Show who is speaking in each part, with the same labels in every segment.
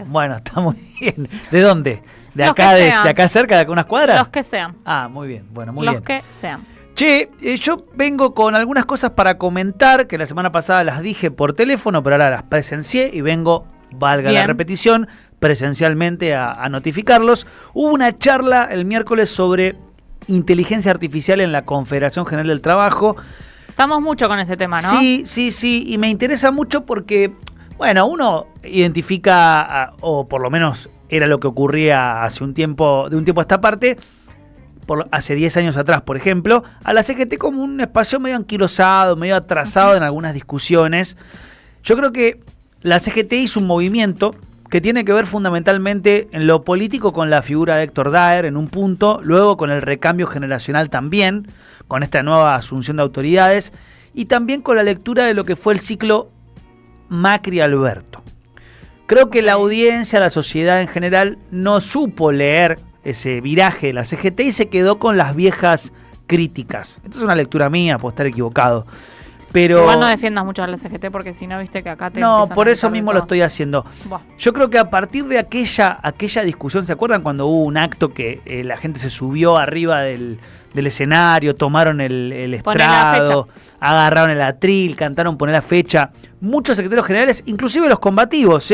Speaker 1: Bueno, está muy bien. ¿De dónde? ¿De
Speaker 2: Los
Speaker 1: acá,
Speaker 2: que
Speaker 1: de
Speaker 2: sean.
Speaker 1: acá cerca, de unas cuadras?
Speaker 2: Los que sean.
Speaker 1: Ah, muy bien. Bueno, muy
Speaker 2: Los
Speaker 1: bien.
Speaker 2: que sean.
Speaker 1: Che, yo vengo con algunas cosas para comentar, que la semana pasada las dije por teléfono, pero ahora las presencié y vengo, valga la
Speaker 2: Bien.
Speaker 1: repetición, presencialmente a notificarlos. Hubo una charla el miércoles sobre inteligencia artificial en la Confederación General del Trabajo.
Speaker 2: Estamos mucho con ese tema, ¿no?
Speaker 1: Sí, y me interesa mucho porque, bueno, uno identifica, o por lo menos era lo que ocurría hace un tiempo, de un tiempo a esta parte, hace 10 años atrás, por ejemplo, a la CGT como un espacio medio anquilosado, medio atrasado en algunas discusiones. Yo creo que la CGT hizo un movimiento que tiene que ver fundamentalmente en lo político con la figura de Héctor Daer en un punto, luego con el recambio generacional también, con esta nueva asunción de autoridades, y también con la lectura de lo que fue el ciclo Macri-Alberto. Creo que la audiencia, la sociedad en general, no supo leer ese viraje de la CGT y se quedó con las viejas críticas. Esta es una lectura mía, puedo estar equivocado. Pero
Speaker 2: Igual no defiendas mucho a la CGT porque si no, viste que acá te
Speaker 1: no,
Speaker 2: empiezan
Speaker 1: por
Speaker 2: a
Speaker 1: eso
Speaker 2: gritar de
Speaker 1: mismo
Speaker 2: todo.
Speaker 1: lo estoy haciendo.
Speaker 2: Buah.
Speaker 1: Yo creo que a partir de aquella discusión, ¿se acuerdan cuando hubo un acto que la gente se subió arriba del escenario, tomaron el
Speaker 2: Poné la
Speaker 1: estrado, agarraron el atril, cantaron Poner la fecha? Muchos secretarios generales, inclusive los combativos,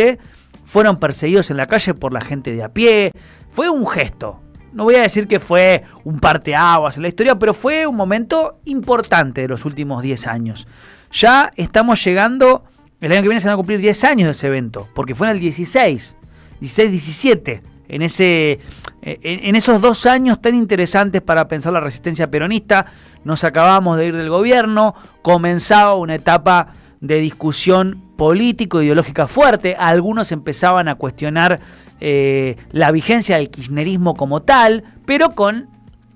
Speaker 1: fueron perseguidos en la calle por la gente de a pie. Fue un gesto. No voy a decir que fue un parteaguas en la historia, pero fue un momento importante de los últimos 10 años. Ya estamos llegando, el año que viene se van a cumplir 10 años de ese evento, porque fue en el 16-17, en esos 2 años tan interesantes para pensar la resistencia peronista. Nos acabamos de ir del gobierno, comenzaba una etapa de discusión político-ideológica fuerte. Algunos empezaban a cuestionar la vigencia del kirchnerismo como tal, pero con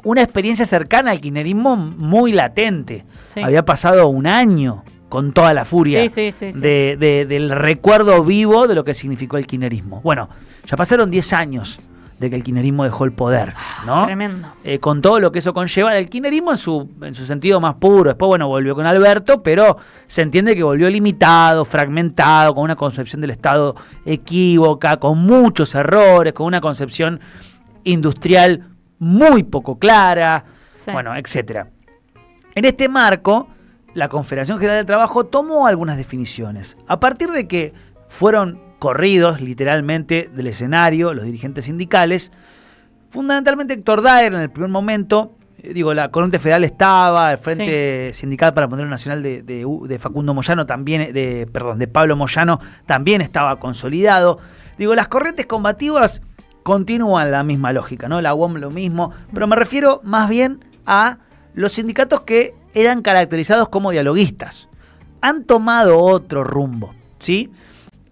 Speaker 1: una experiencia cercana al kirchnerismo muy latente.
Speaker 2: Sí.
Speaker 1: Había pasado un año con toda la furia
Speaker 2: Sí.
Speaker 1: del recuerdo vivo de lo que significó el kirchnerismo. Bueno, ya pasaron 10 años de que el kirchnerismo dejó el poder, ¿no?
Speaker 2: Tremendo.
Speaker 1: Con todo lo que eso conlleva del kirchnerismo en su sentido más puro. Después, bueno, volvió con Alberto, pero se entiende que volvió limitado, fragmentado, con una concepción del Estado equívoca, con muchos errores, con una concepción industrial muy poco clara,
Speaker 2: Sí.
Speaker 1: bueno, etcétera. En este marco, la Confederación General del Trabajo tomó algunas definiciones. A partir de que fueron corridos literalmente del escenario los dirigentes sindicales, fundamentalmente Héctor Daer en el primer momento, la Corriente Federal estaba, el Frente Sindical para el Modelo Nacional de Facundo Moyano también, de Pablo Moyano también estaba consolidado. Las corrientes combativas continúan la misma lógica, ¿no? La UOM lo mismo, pero me refiero más bien a los sindicatos que eran caracterizados como dialoguistas. Han tomado otro rumbo, ¿sí?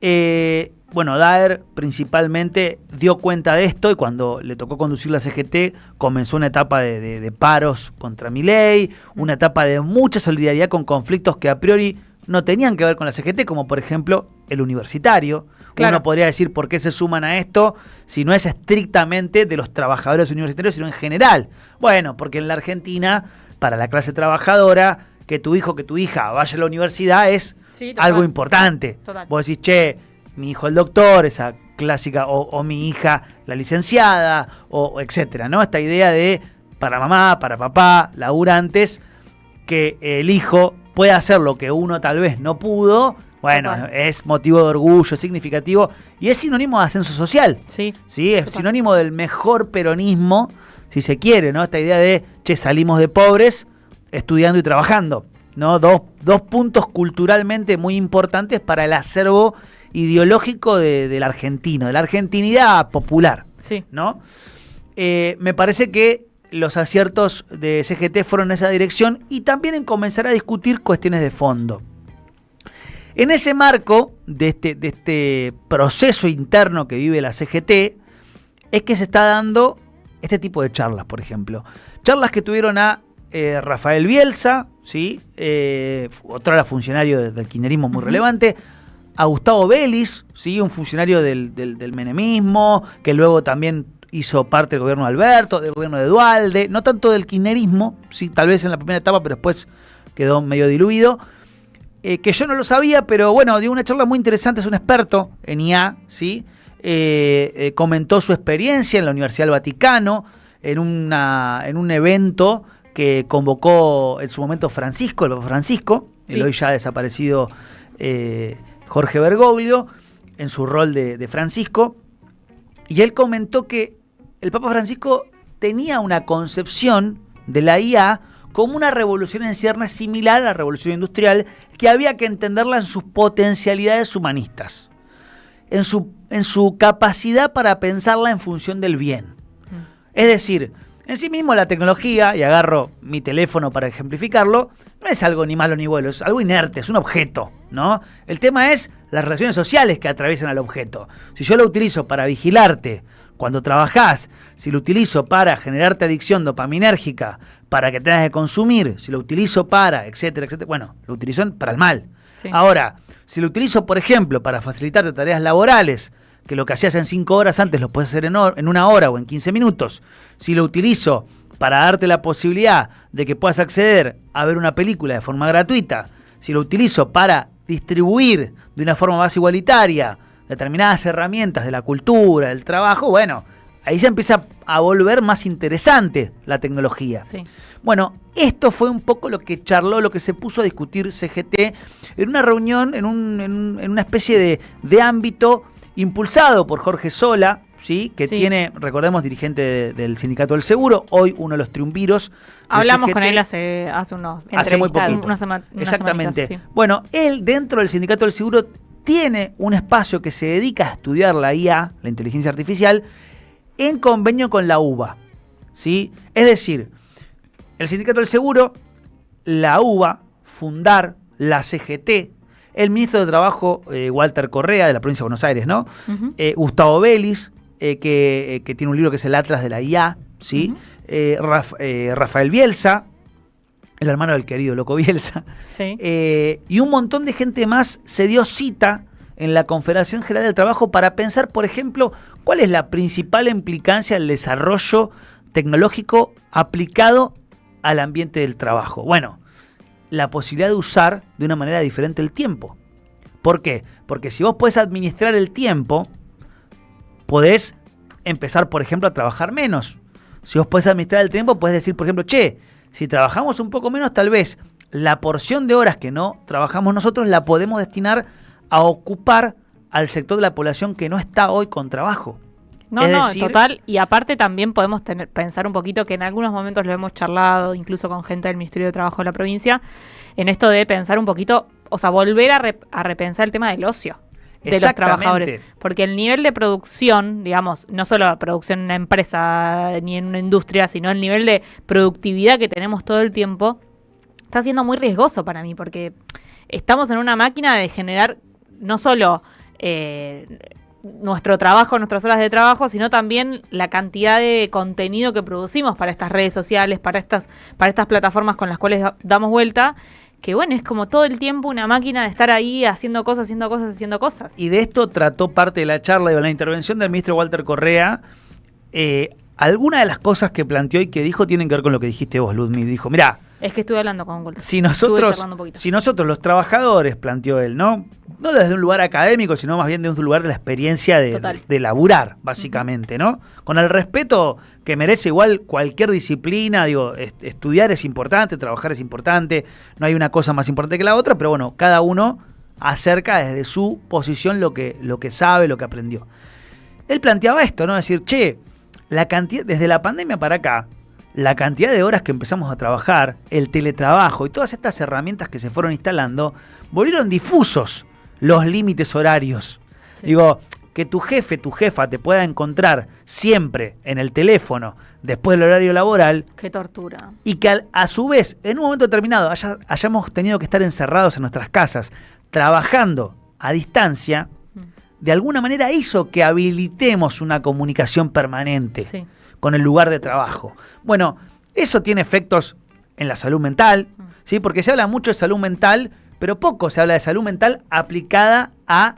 Speaker 1: Daer principalmente dio cuenta de esto y cuando le tocó conducir la CGT comenzó una etapa de paros contra Milei, una etapa de mucha solidaridad con conflictos que a priori no tenían que ver con la CGT, como por ejemplo el universitario.
Speaker 2: Claro.
Speaker 1: Uno podría decir por qué se suman a esto si no es estrictamente de los trabajadores universitarios, sino en general. Bueno, porque en la Argentina, para la clase trabajadora, que tu hijo, que tu hija vaya a la universidad es algo importante.
Speaker 2: Total.
Speaker 1: Vos decís, che, mi hijo el doctor, esa clásica, o mi hija la licenciada, o etcétera, ¿no? Esta idea de para mamá, para papá, laburantes, que el hijo pueda hacer lo que uno tal vez no pudo. Bueno,
Speaker 2: Total.
Speaker 1: es motivo de orgullo, es significativo y es sinónimo de ascenso social.
Speaker 2: Sí.
Speaker 1: ¿Sí? Es
Speaker 2: Total.
Speaker 1: sinónimo del mejor peronismo, si se quiere, ¿no? Esta idea de, che, salimos de pobres estudiando y trabajando, ¿no? Dos puntos culturalmente muy importantes para el acervo ideológico del argentino, de la argentinidad popular,
Speaker 2: Sí.
Speaker 1: ¿no? Me parece que los aciertos de CGT fueron en esa dirección y también en comenzar a discutir cuestiones de fondo. En ese marco de este proceso interno que vive la CGT es que se está dando este tipo de charlas, por ejemplo. Charlas que tuvieron a Rafael Bielsa, ¿sí? Otro era funcionario del kirchnerismo muy relevante, a Gustavo Vélez, ¿sí? Un funcionario del menemismo, que luego también hizo parte del gobierno de Alberto, del gobierno de Duhalde, no tanto del kirchnerismo, ¿sí? Tal vez en la primera etapa, pero después quedó medio diluido. Que yo no lo sabía, pero bueno, dio una charla muy interesante, es un experto en IA, ¿sí? comentó su experiencia en la Universidad del Vaticano, en un evento que convocó en su momento Francisco, el Papa Francisco, el hoy ya desaparecido Jorge Bergoglio, en su rol de Francisco, y él comentó que el Papa Francisco tenía una concepción de la IA como una revolución en ciernes similar a la revolución industrial, que había que entenderla en sus potencialidades humanistas, en su capacidad para pensarla en función del bien. Es decir, en sí mismo la tecnología, y agarro mi teléfono para ejemplificarlo, no es algo ni malo ni bueno, es algo inerte, es un objeto, ¿no? El tema es las relaciones sociales que atraviesan al objeto. Si yo lo utilizo para vigilarte cuando trabajás, si lo utilizo para generarte adicción dopaminérgica, para que tengas que consumir, si lo utilizo para, etcétera, etcétera, bueno, lo utilizo para el mal. Sí. Ahora, si lo utilizo, por ejemplo, para facilitarte tareas laborales, que lo que hacías en 5 horas antes lo puedes hacer en 1 hora o en 15 minutos, si lo utilizo para darte la posibilidad de que puedas acceder a ver una película de forma gratuita, si lo utilizo para distribuir de una forma más igualitaria determinadas herramientas de la cultura, del trabajo, bueno, ahí se empieza a volver más interesante la tecnología. Sí. Bueno, esto fue un poco lo que charló, lo que se puso a discutir CGT en una reunión, en una especie de ámbito impulsado por Jorge Sola, ¿sí? Que tiene, recordemos, dirigente del Sindicato del Seguro, hoy uno de los triunviros.
Speaker 2: Hablamos
Speaker 1: CGT,
Speaker 2: con él hace
Speaker 1: muy poquito. Exactamente. Sí. Bueno, él dentro del Sindicato del Seguro tiene un espacio que se dedica a estudiar la IA, la inteligencia artificial, en convenio con la UBA, ¿sí? Es decir, el Sindicato del Seguro, la UBA, Fundar, la CGT, el ministro de Trabajo, Walter Correa, de la provincia de Buenos Aires, ¿no? Uh-huh. Gustavo Vélez, que tiene un libro que es el Atlas de la IA, ¿sí? Uh-huh. Rafael Bielsa, el hermano del querido Loco Bielsa. Sí. Y un montón de gente más se dio cita en la Confederación General del Trabajo para pensar, por ejemplo, cuál es la principal implicancia del desarrollo tecnológico aplicado al ambiente del trabajo. Bueno, la posibilidad de usar de una manera diferente el tiempo. ¿Por qué? Porque si vos podés administrar el tiempo, podés empezar, por ejemplo, a trabajar menos. Si vos podés administrar el tiempo, podés decir, por ejemplo, si trabajamos un poco menos, tal vez la porción de horas que no trabajamos nosotros la podemos destinar a ocupar al sector de la población que no está hoy con trabajo.
Speaker 2: No, total. Y aparte también podemos pensar un poquito que en algunos momentos lo hemos charlado, incluso con gente del Ministerio de Trabajo de la provincia, en esto de pensar un poquito, o sea, volver a repensar el tema del ocio de los trabajadores. Porque el nivel de producción, digamos, no solo la producción en una empresa ni en una industria, sino el nivel de productividad que tenemos todo el tiempo, está siendo muy riesgoso para mí, porque estamos en una máquina de generar no solo nuestro trabajo, nuestras horas de trabajo, sino también la cantidad de contenido que producimos para estas redes sociales, para estas plataformas con las cuales damos vuelta, que bueno, es como todo el tiempo una máquina de estar ahí haciendo cosas.
Speaker 1: Y de esto trató parte de la charla, la intervención del ministro Walter Correa. Algunas de las cosas que planteó y que dijo tienen que ver con lo que dijiste vos, Ludmila. Dijo, mirá,
Speaker 2: es que estuve hablando con Walter.
Speaker 1: Si nosotros los trabajadores, planteó él, no desde un lugar académico, sino más bien desde un lugar de la experiencia de laburar, básicamente, ¿no? Con el respeto que merece igual cualquier disciplina, digo, estudiar es importante, trabajar es importante, no hay una cosa más importante que la otra, pero bueno, cada uno acerca desde su posición lo que sabe, lo que aprendió. Él planteaba esto, ¿no? Es decir, la cantidad, desde la pandemia para acá, la cantidad de horas que empezamos a trabajar, el teletrabajo y todas estas herramientas que se fueron instalando, volvieron difusos los límites horarios. Sí. Digo, que tu jefe, tu jefa te pueda encontrar siempre en el teléfono después del horario laboral.
Speaker 2: ¡Qué tortura! Y
Speaker 1: que a su vez, en un momento determinado, hayamos tenido que estar encerrados en nuestras casas, trabajando a distancia, de alguna manera hizo que habilitemos una comunicación permanente con el lugar de trabajo. Bueno, eso tiene efectos en la salud mental, ¿sí? Porque se habla mucho de salud mental, pero poco se habla de salud mental aplicada a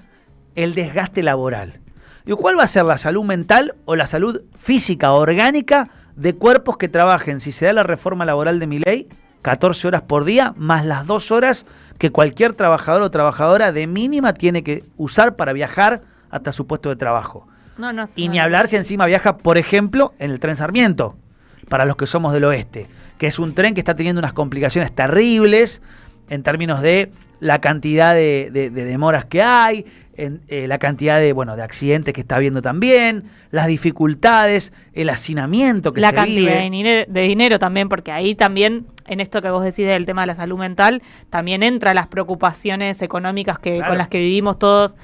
Speaker 1: el desgaste laboral. Digo, ¿cuál va a ser la salud mental o la salud física orgánica de cuerpos que trabajen, si se da la reforma laboral de Milei, 14 horas por día, más las 2 horas que cualquier trabajador o trabajadora de mínima tiene que usar para viajar hasta su puesto de trabajo?
Speaker 2: No,
Speaker 1: y ni hablar si encima viaja, por ejemplo, en el tren Sarmiento, para los que somos del oeste, que es un tren que está teniendo unas complicaciones terribles en términos de la cantidad de demoras que hay, la cantidad de accidentes que está habiendo también, las dificultades, el hacinamiento que se vive.
Speaker 2: La cantidad de dinero también, porque ahí también, en esto que vos decís del tema de la salud mental, también entra las preocupaciones económicas con las que vivimos todas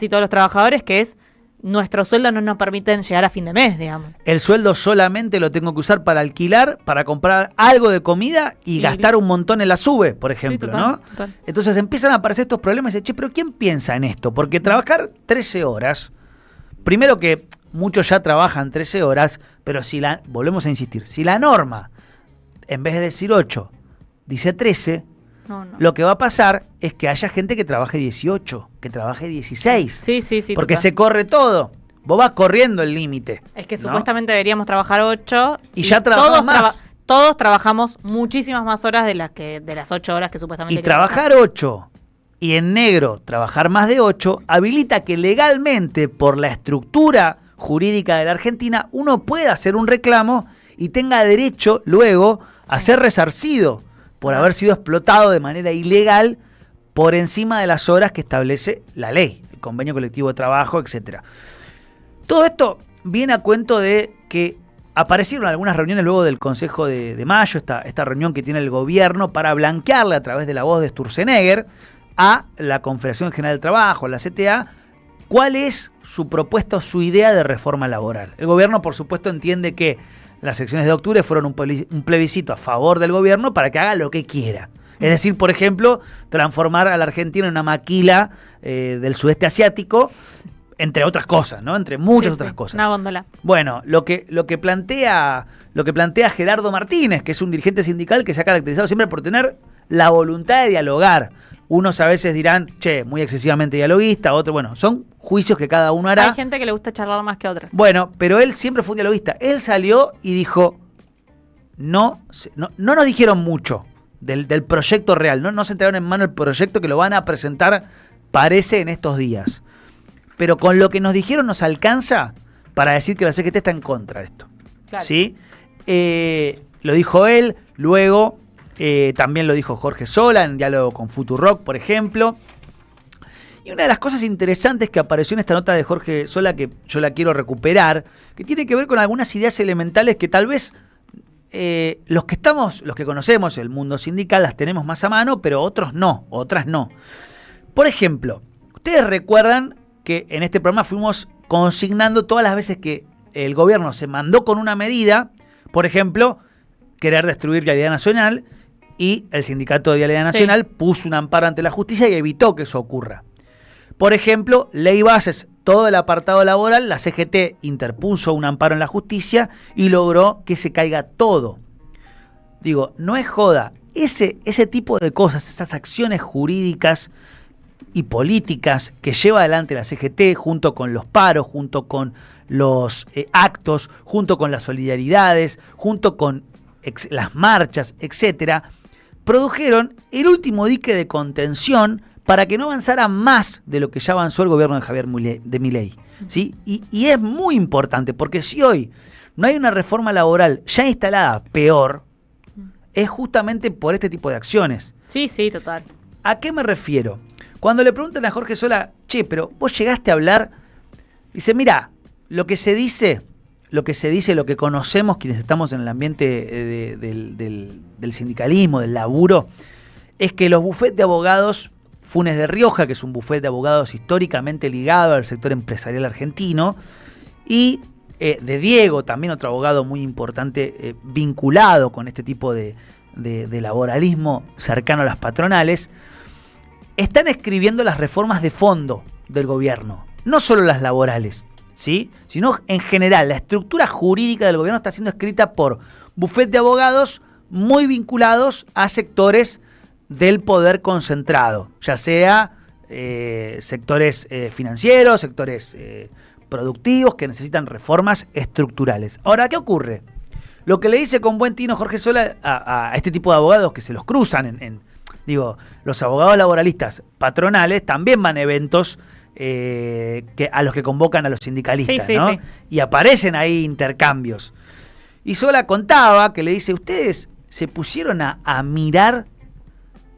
Speaker 2: y todos los trabajadores, que es nuestros sueldos no nos permiten llegar a fin de mes, digamos.
Speaker 1: El sueldo solamente lo tengo que usar para alquilar, para comprar algo de comida y gastar un montón en la SUBE, por ejemplo, ¿no?
Speaker 2: Total.
Speaker 1: Entonces empiezan a aparecer estos problemas y dicen, pero ¿quién piensa en esto? Porque trabajar 13 horas, primero que muchos ya trabajan 13 horas, pero volvemos a insistir, si la norma, en vez de decir 8, dice 13... No. Lo que va a pasar es que haya gente que trabaje 18, que trabaje 16.
Speaker 2: Sí.
Speaker 1: Porque se corre todo. Vos vas corriendo el límite.
Speaker 2: Es que supuestamente deberíamos trabajar 8.
Speaker 1: Y ya trabajamos más.
Speaker 2: Todos trabajamos muchísimas más horas de las 8 horas que supuestamente...
Speaker 1: Y trabajar 8 y en negro trabajar más de 8 habilita que legalmente, por la estructura jurídica de la Argentina, uno pueda hacer un reclamo y tenga derecho luego a ser resarcido por haber sido explotado de manera ilegal por encima de las horas que establece la ley, el convenio colectivo de trabajo, etcétera. Todo esto viene a cuento de que aparecieron algunas reuniones luego del Consejo de Mayo, esta reunión que tiene el gobierno para blanquearle a través de la voz de Sturzenegger a la Confederación General del Trabajo, a la CTA, cuál es su propuesta o su idea de reforma laboral. El gobierno, por supuesto, entiende que las elecciones de octubre fueron un plebiscito a favor del gobierno para que haga lo que quiera. Es decir, por ejemplo, transformar a la Argentina en una maquila del sudeste asiático, entre otras cosas, ¿no? Entre muchas otras cosas.
Speaker 2: Una góndola.
Speaker 1: Bueno, lo que plantea Gerardo Martínez, que es un dirigente sindical que se ha caracterizado siempre por tener la voluntad de dialogar. Unos a veces dirán, muy excesivamente dialoguista, otros, son juicios que cada uno hará.
Speaker 2: Hay gente que le gusta charlar más que otras.
Speaker 1: Bueno, pero él siempre fue un dialoguista. Él salió y dijo, no nos dijeron mucho del proyecto real, no se entregaron en mano el proyecto que lo van a presentar, parece, en estos días. Pero con lo que nos dijeron nos alcanza para decir que la CGT está en contra de esto. Claro. ¿Sí? Lo dijo él, luego... también lo dijo Jorge Sola en diálogo con Futurock, por ejemplo. Y una de las cosas interesantes que apareció en esta nota de Jorge Sola, que yo la quiero recuperar, que tiene que ver con algunas ideas elementales que tal vez los que conocemos el mundo sindical las tenemos más a mano, pero otras no. Por ejemplo, ustedes recuerdan que en este programa fuimos consignando todas las veces que el gobierno se mandó con una medida, por ejemplo, querer destruir Vialidad Nacional, y el Sindicato de Vialidad Nacional puso un amparo ante la justicia y evitó que eso ocurra. Por ejemplo, ley bases, todo el apartado laboral, la CGT interpuso un amparo en la justicia y logró que se caiga todo. Digo, no es joda. Ese tipo de cosas, esas acciones jurídicas y políticas que lleva adelante la CGT junto con los paros, junto con los actos, junto con las solidaridades, junto con las marchas, etcétera, produjeron el último dique de contención para que no avanzara más de lo que ya avanzó el gobierno de Javier Milei, ¿sí? Y es muy importante, porque si hoy no hay una reforma laboral ya instalada, peor, es justamente por este tipo de acciones.
Speaker 2: Sí, total.
Speaker 1: ¿A qué me refiero? Cuando le preguntan a Jorge Sola, pero vos llegaste a hablar, dice, mira, lo que se dice, lo que conocemos quienes estamos en el ambiente del sindicalismo, del laburo, es que los bufetes de abogados, Funes de Rioja, que es un bufete de abogados históricamente ligado al sector empresarial argentino, y de Diego, también otro abogado muy importante vinculado con este tipo de laboralismo cercano a las patronales, están escribiendo las reformas de fondo del gobierno, no solo las laborales, ¿sí? Sino en general, la estructura jurídica del gobierno está siendo escrita por bufetes de abogados muy vinculados a sectores del poder concentrado, ya sea sectores financieros, sectores productivos que necesitan reformas estructurales. Ahora, ¿qué ocurre? Lo que le dice con buen tino Jorge Sola a este tipo de abogados que se los cruzan los abogados laboralistas patronales también van a eventos que a los que convocan a los sindicalistas,
Speaker 2: Sí,
Speaker 1: ¿no?
Speaker 2: sí.
Speaker 1: Y aparecen ahí intercambios. Y Sola contaba que le dice, ustedes se pusieron a mirar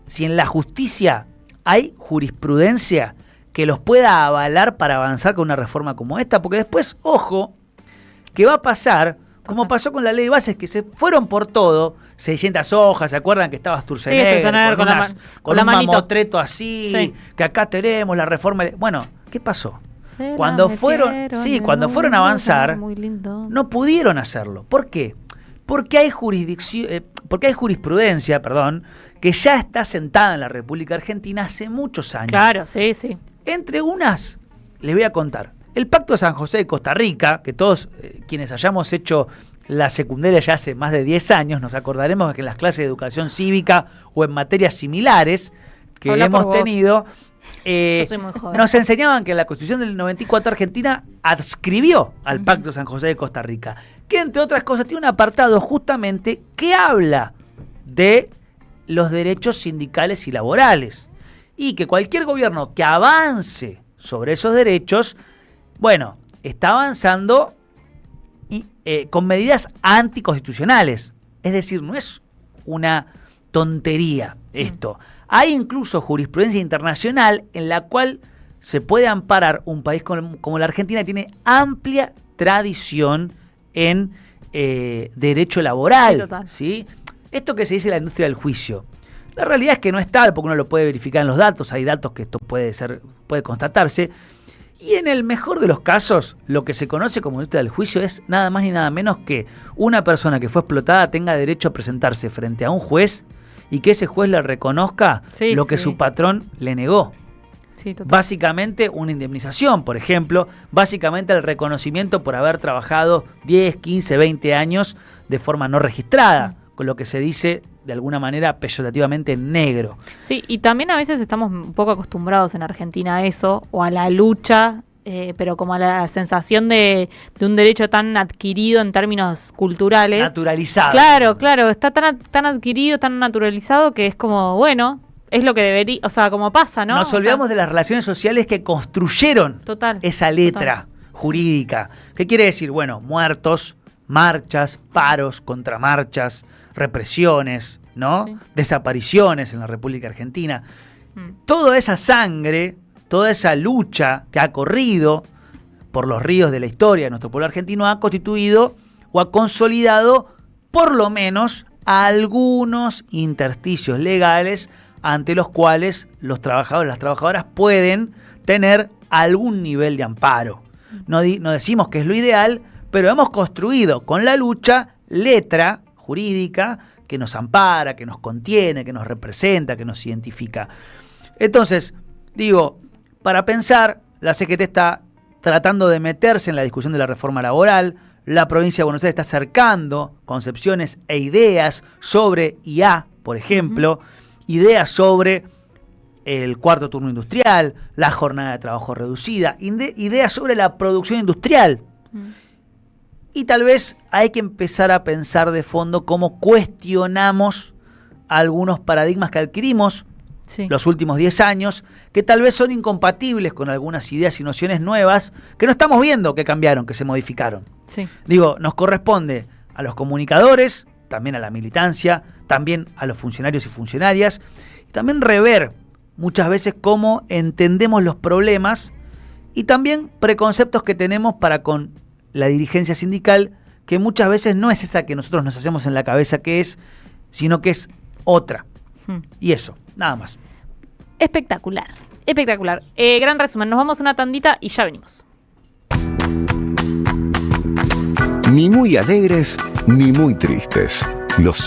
Speaker 1: si en la justicia hay jurisprudencia que los pueda avalar para avanzar con una reforma como esta, porque después, ojo, que va a pasar, como pasó con la ley de bases, que se fueron por todo, 600 hojas, ¿se acuerdan que estaba Sturzenegger con un mamotreto así, que acá tenemos la reforma? Bueno, ¿qué pasó? Cuando fueron a avanzar, no pudieron hacerlo. ¿Por qué? Porque hay jurisprudencia, que ya está sentada en la República Argentina hace muchos años.
Speaker 2: Claro, sí, sí.
Speaker 1: Entre unas, les voy a contar. El Pacto de San José de Costa Rica, que todos quienes hayamos hecho la secundaria ya hace más de 10 años, nos acordaremos de que en las clases de educación cívica o en materias similares que hemos tenido, nos enseñaban que la Constitución del 94 Argentina adscribió al Pacto de San José de Costa Rica, que entre otras cosas tiene un apartado justamente que habla de los derechos sindicales y laborales, y que cualquier gobierno que avance sobre esos derechos, bueno, está avanzando con medidas anticonstitucionales. Es decir, no es una tontería esto. Hay incluso jurisprudencia internacional en la cual se puede amparar un país como la Argentina, que tiene amplia tradición en derecho laboral.
Speaker 2: Sí, total.
Speaker 1: ¿Sí? Esto que se dice la industria del juicio. La realidad es que no es tal, porque uno lo puede verificar en los datos. Hay datos que esto puede constatarse. Y en el mejor de los casos, lo que se conoce como industria del juicio es nada más ni nada menos que una persona que fue explotada tenga derecho a presentarse frente a un juez y que ese juez le reconozca lo que su patrón le negó.
Speaker 2: Sí, total.
Speaker 1: Básicamente una indemnización, por ejemplo, básicamente el reconocimiento por haber trabajado 10, 15, 20 años de forma no registrada, con lo que se dice de alguna manera peyorativamente negro.
Speaker 2: Sí, y también a veces estamos un poco acostumbrados en Argentina a eso, o a la lucha, pero como a la sensación de un derecho tan adquirido en términos culturales.
Speaker 1: Naturalizado.
Speaker 2: Claro, está tan adquirido, tan naturalizado, que es como, bueno, es lo que debería, o sea, como pasa, ¿no?
Speaker 1: Nos olvidamos de las relaciones sociales que construyeron esa letra jurídica. ¿Qué quiere decir? Bueno, muertos, marchas, paros, contramarchas, represiones, ¿no? Sí. Desapariciones en la República Argentina. Toda esa sangre, toda esa lucha que ha corrido por los ríos de la historia de nuestro pueblo argentino ha constituido o ha consolidado por lo menos algunos intersticios legales ante los cuales los trabajadores, las trabajadoras pueden tener algún nivel de amparo. No decimos que es lo ideal, pero hemos construido con la lucha letra jurídica que nos ampara, que nos contiene, que nos representa, que nos identifica. Entonces, digo, para pensar, la CGT está tratando de meterse en la discusión de la reforma laboral. La provincia de Buenos Aires está acercando concepciones e ideas sobre IA, por ejemplo, ideas sobre el cuarto turno industrial, la jornada de trabajo reducida, ideas sobre la producción industrial. Y tal vez hay que empezar a pensar de fondo cómo cuestionamos algunos paradigmas que adquirimos los últimos 10 años, que tal vez son incompatibles con algunas ideas y nociones nuevas que no estamos viendo que cambiaron, que se modificaron.
Speaker 2: Sí.
Speaker 1: Digo, nos corresponde a los comunicadores, también a la militancia, también a los funcionarios y funcionarias, y también rever muchas veces cómo entendemos los problemas y también preconceptos que tenemos para con la dirigencia sindical, que muchas veces no es esa que nosotros nos hacemos en la cabeza que es, sino que es otra. Y eso, nada más.
Speaker 2: Espectacular. Gran resumen, nos vamos a una tandita y ya venimos.
Speaker 3: Ni muy alegres, ni muy tristes. Los